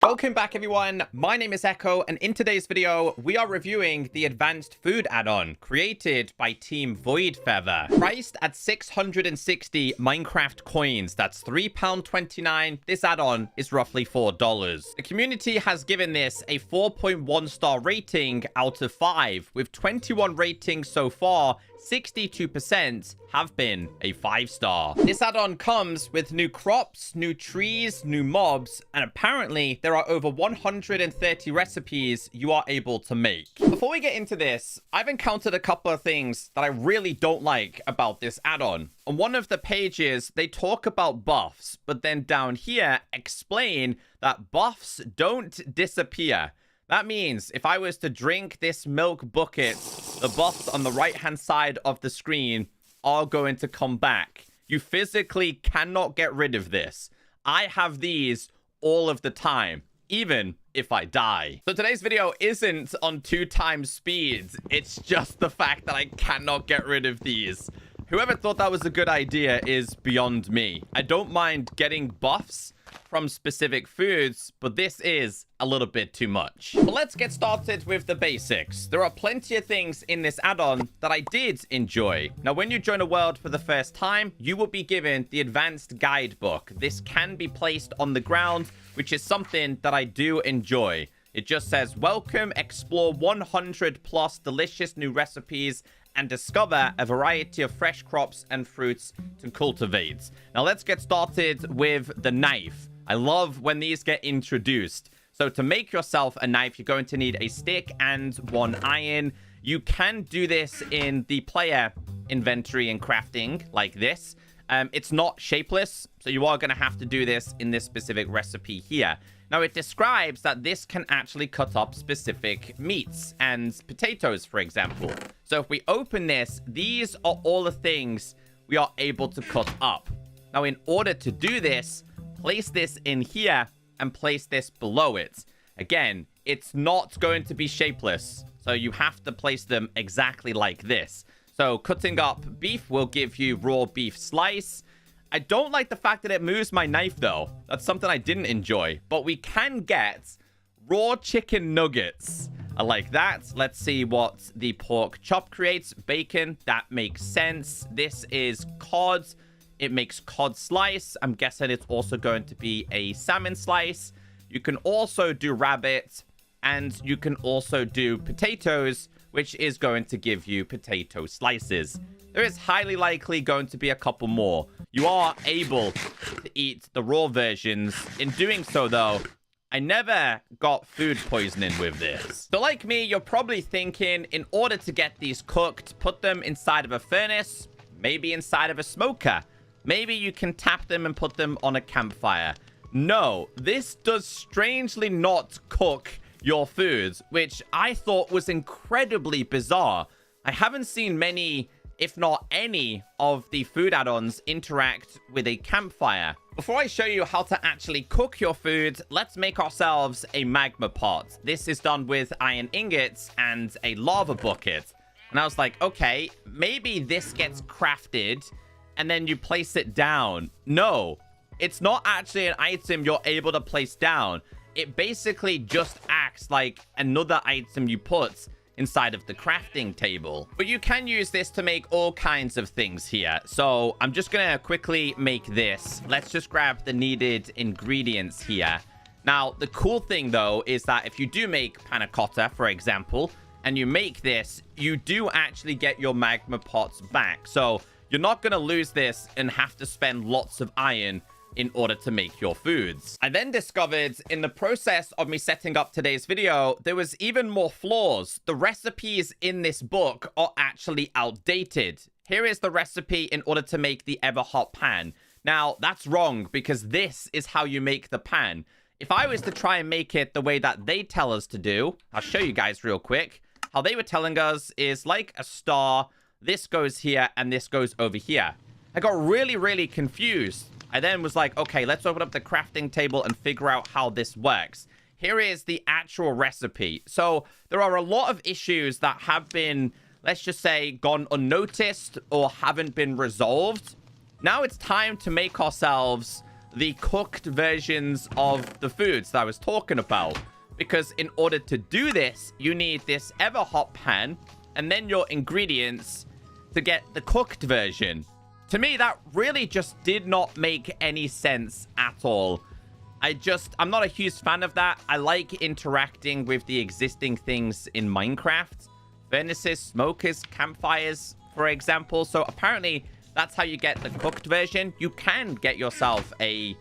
Welcome back, everyone. My name is Echo, and in today's video, we are reviewing the Advanced Food add-on created by Team Voidfeather. Priced at 660 Minecraft coins, that's £3.29. This add-on is roughly $4. The community has given this a 4.1 star rating out of 5, with 21 ratings so far. 62% have been a 5-star. This add-on comes with new crops, new trees, new mobs, and apparently there are over 130 recipes you are able to make. Before we get into this, I've encountered a couple of things that I really don't like about this add-on. On one of the pages, they talk about buffs, but then down here explain that buffs don't disappear. That means if I was to drink this milk bucket, the buffs on the right-hand side of the screen are going to come back. You physically cannot get rid of this. I have these all of the time, even if I die. So today's video isn't on 2x speed. It's just the fact that I cannot get rid of these. Whoever thought that was a good idea is beyond me. I don't mind getting buffs from specific foods, but this is a little bit too much. But let's get started with the basics. There are plenty of things in this add-on that I did enjoy. Now, when you join a world for the first time, you will be given the advanced guidebook. This can be placed on the ground, which is something that I do enjoy. It just says, welcome, explore 100 plus delicious new recipes and discover a variety of fresh crops and fruits to cultivate. Now let's get started with the knife. I love when these get introduced. So to make yourself a knife, you're going to need a stick and 1 iron. You can do this in the player inventory and crafting like this. It's not shapeless, so you are going to have to do this in this specific recipe here. Now, it describes that this can actually cut up specific meats and potatoes, for example. So if we open this, these are all the things we are able to cut up. Now, in order to do this, place this in here and place this below it. Again, it's not going to be shapeless, so you have to place them exactly like this. So cutting up beef will give you raw beef slice. I don't like the fact that it moves my knife, though. That's something I didn't enjoy. But we can get raw chicken nuggets. I like that. Let's see what the pork chop creates. Bacon, that makes sense. This is cod. It makes cod slice. I'm guessing it's also going to be a salmon slice. You can also do rabbit. And you can also do potatoes, which is going to give you potato slices. There is highly likely going to be a couple more. You are able to eat the raw versions. In doing so, though, I never got food poisoning with this. So like me, you're probably thinking, in order to get these cooked, put them inside of a furnace, maybe inside of a smoker. Maybe you can tap them and put them on a campfire. No, this does strangely not cook your foods, which I thought was incredibly bizarre. I haven't seen many, if not any, of the food add-ons interact with a campfire. Before I show you how to actually cook your food, let's make ourselves a magma pot. This is done with iron ingots and a lava bucket. And I was like, okay, maybe this gets crafted and then you place it down. No, it's not actually an item you're able to place down. It basically just acts like another item you put inside of the crafting table. But you can use this to make all kinds of things here. So I'm just gonna quickly make this. Let's just grab the needed ingredients here. Now, the cool thing, though, is that if you do make panna cotta, for example, and you make this, you do actually get your magma pots back. So you're not gonna lose this and have to spend lots of iron in order to make your foods. I then discovered in the process of me setting up today's video, there was even more flaws. The recipes in this book are actually outdated. Here is the recipe in order to make the ever hot pan. Now, that's wrong because this is how you make the pan. If I was to try and make it the way that they tell us to do, I'll show you guys real quick. How they were telling us is like a star. This goes here and this goes over here. I got really confused. I then was like, okay, let's open up the crafting table and figure out how this works. Here is the actual recipe. So there are a lot of issues that have been, let's just say, gone unnoticed or haven't been resolved. Now it's time to make ourselves the cooked versions of the foods that I was talking about. Because in order to do this, you need this ever hot pan and then your ingredients to get the cooked version. To me, that really just did not make any sense at all. I'm not a huge fan of that. I like interacting with the existing things in Minecraft. Furnaces, smokers, campfires, for example. So apparently, that's how you get the cooked version. You can get yourself a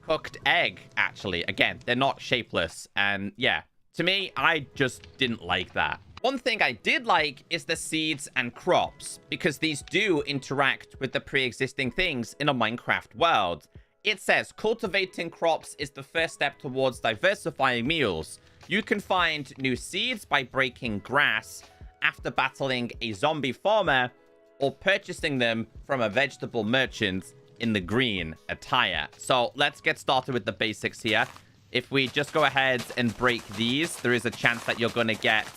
cooked egg, actually. Again, they're not shapeless. And yeah, to me, I just didn't like that. One thing I did like is the seeds and crops, because these do interact with the pre-existing things in a Minecraft world. It says, cultivating crops is the first step towards diversifying meals. You can find new seeds by breaking grass after battling a zombie farmer or purchasing them from a vegetable merchant in the green attire. So let's get started with the basics here. If we just go ahead and break these, there is a chance that you're going to get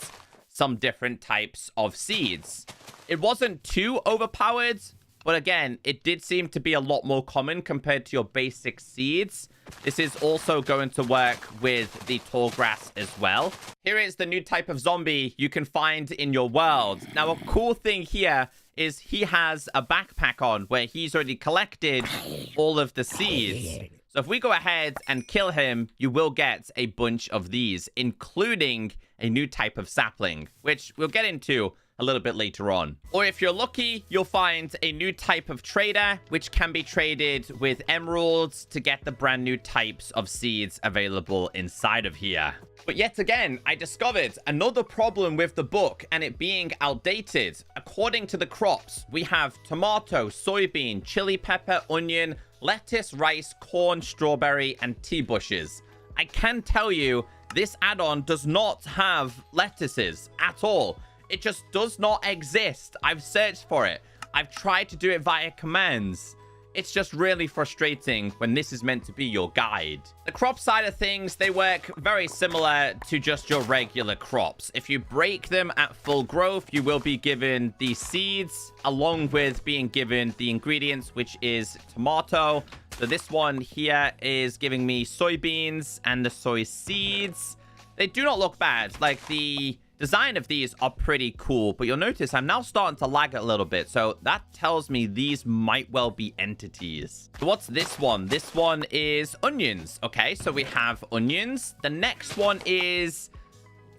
some different types of seeds. It wasn't too overpowered, but again, it did seem to be a lot more common compared to your basic seeds. This is also going to work with the tall grass as well. Here is the new type of zombie you can find in your world. Now, a cool thing here is he has a backpack on where he's already collected all of the seeds. So if we go ahead and kill him, you will get a bunch of these, including a new type of sapling, which we'll get into a little bit later on. Or if you're lucky, you'll find a new type of trader, which can be traded with emeralds to get the brand new types of seeds available inside of here. But yet again, I discovered another problem with the book and it being outdated. According to the crops, we have tomato, soybean, chili pepper, onion, lettuce, rice, corn, strawberry, and tea bushes. I can tell you, this add-on does not have lettuces at all. It just does not exist. I've searched for it. I've tried to do it via commands. It's just really frustrating when this is meant to be your guide. The crop side of things, they work very similar to just your regular crops. If you break them at full growth, you will be given the seeds along with being given the ingredients, which is tomato. So this one here is giving me soybeans and the soy seeds. They do not look bad. Like, the design of these are pretty cool, but you'll notice I'm now starting to lag a little bit. So that tells me these might well be entities. So what's this one? This one is onions. Okay, so we have onions. The next one is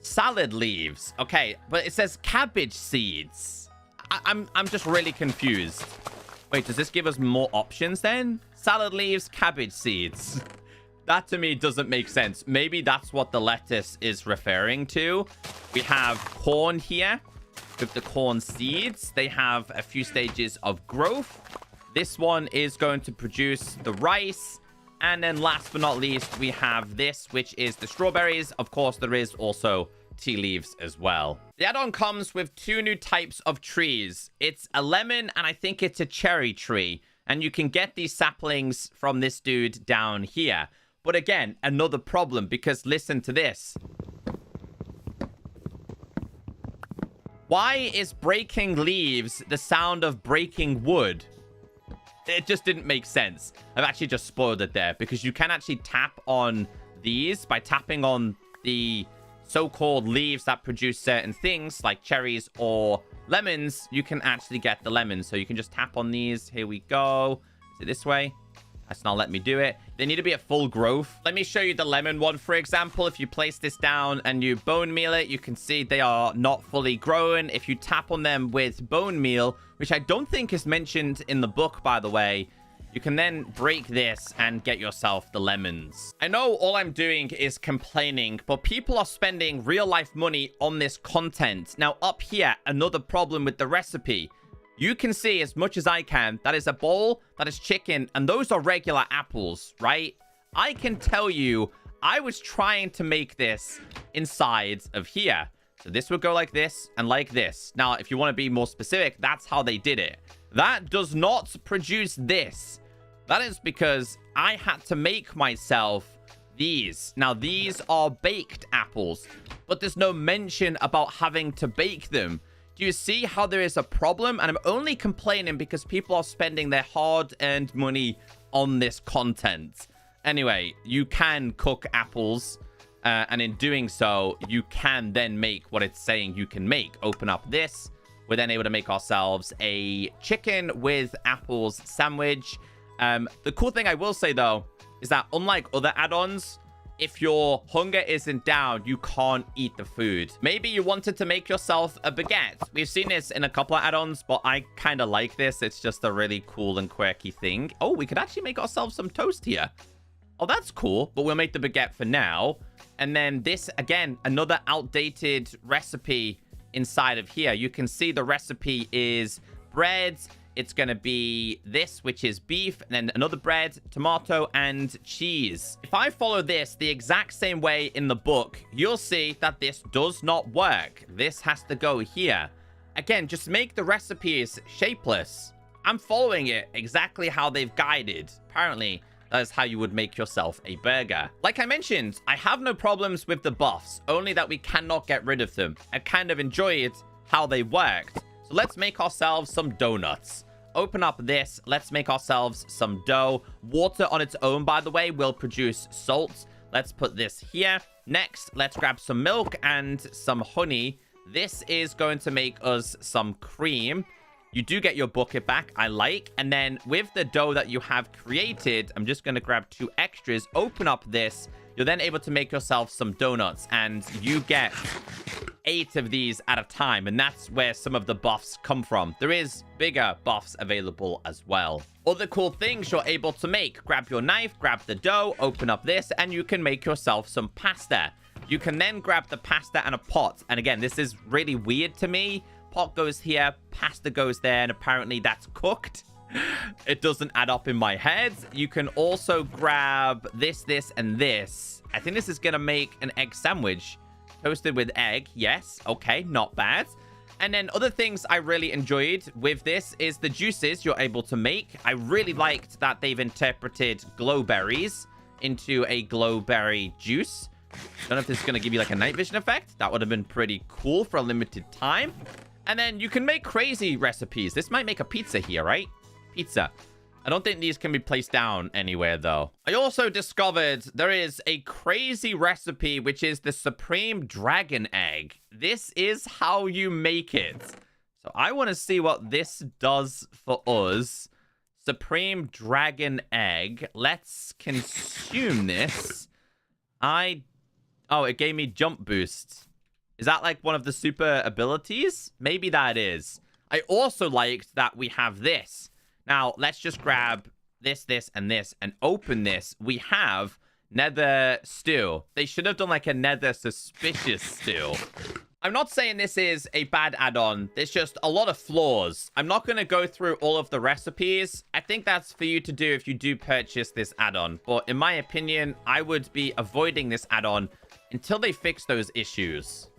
salad leaves. Okay, but it says cabbage seeds. I'm just really confused. Wait, does this give us more options then? Salad leaves, cabbage seeds. That to me doesn't make sense. Maybe that's what the lettuce is referring to. We have corn here with the corn seeds. They have a few stages of growth. This one is going to produce the rice. And then last but not least, we have this, which is the strawberries. Of course, there is also tea leaves as well. The add-on comes with two new types of trees. It's a lemon and I think it's a cherry tree. And you can get these saplings from this dude down here. But again, another problem, because listen to this. Why is breaking leaves the sound of breaking wood? It just didn't make sense. I've actually just spoiled it there, because you can actually tap on these by tapping on the so-called leaves that produce certain things, like cherries or lemons. You can actually get the lemons. So you can just tap on these. Here we go. Is it this way? That's not let me do it. They need to be at full growth. Let me show you the lemon one, for example. If you place this down and you bone meal it, you can see they are not fully grown. If you tap on them with bone meal, which I don't think is mentioned in the book, by the way, you can then break this and get yourself the lemons. I know all I'm doing is complaining, but people are spending real-life money on this content. Now, up here, another problem with the recipe. You can see as much as I can, that is a bowl, that is chicken, and those are regular apples, right? I can tell you, I was trying to make this inside of here. So this would go like this and like this. Now, if you want to be more specific, that's how they did it. That does not produce this. That is because I had to make myself these. Now, these are baked apples, but there's no mention about having to bake them. Do you see how there is a problem? And I'm only complaining because people are spending their hard-earned money on this content. Anyway, you can cook apples. And in doing so, you can then make what it's saying you can make. Open up this. We're then able to make ourselves a chicken with apples sandwich. The cool thing I will say, though, is that unlike other add-ons, if your hunger isn't down, you can't eat the food. Maybe you wanted to make yourself a baguette. We've seen this in a couple of add-ons, but I kind of like this. It's just a really cool and quirky thing. Oh, we could actually make ourselves some toast here. Oh, that's cool. But we'll make the baguette for now. And then this, again, another outdated recipe inside of here. You can see the recipe is bread. It's going to be this, which is beef, and then another bread, tomato, and cheese. If I follow this the exact same way in the book, you'll see that this does not work. This has to go here. Again, just make the recipes shapeless. I'm following it exactly how they've guided. Apparently, that is how you would make yourself a burger. Like I mentioned, I have no problems with the buffs, only that we cannot get rid of them. I kind of enjoyed how they worked. So let's make ourselves some donuts. Open up this. Let's make ourselves some dough. Water on its own, by the way, will produce salt. Let's put this here. Next, let's grab some milk and some honey. This is going to make us some cream. You do get your bucket back, I like. And then with the dough that you have created, I'm just going to grab 2 extras, open up this. You're then able to make yourself some donuts, and you get 8 of these at a time. And that's where some of the buffs come from. There is bigger buffs available as well. Other cool things you're able to make. Grab your knife, grab the dough, open up this, and you can make yourself some pasta. You can then grab the pasta and a pot. And again, this is really weird to me. Pot goes here, pasta goes there, and apparently that's cooked. It doesn't add up in my head. You can also grab this, and this. I think this is going to make an egg sandwich. Toasted with egg. Yes. Okay. Not bad. And then other things I really enjoyed with this is the juices you're able to make. I really liked that they've interpreted glowberries into a glowberry juice. Don't know if this is going to give you like a night vision effect. That would have been pretty cool for a limited time. And then you can make crazy recipes. This might make a pizza here, right? Pizza. I don't think these can be placed down anywhere, though. I also discovered there is a crazy recipe, which is the Supreme Dragon Egg. This is how you make it. So I want to see what this does for us. Supreme Dragon Egg. Let's consume this. Oh, it gave me jump boost. Is that like one of the super abilities? Maybe that is. I also liked that we have this. Now, let's just grab this, and this, and open this. We have nether stew. They should have done like a nether suspicious stew. I'm not saying this is a bad add-on. There's just a lot of flaws. I'm not going to go through all of the recipes. I think that's for you to do if you do purchase this add-on. But in my opinion, I would be avoiding this add-on until they fix those issues.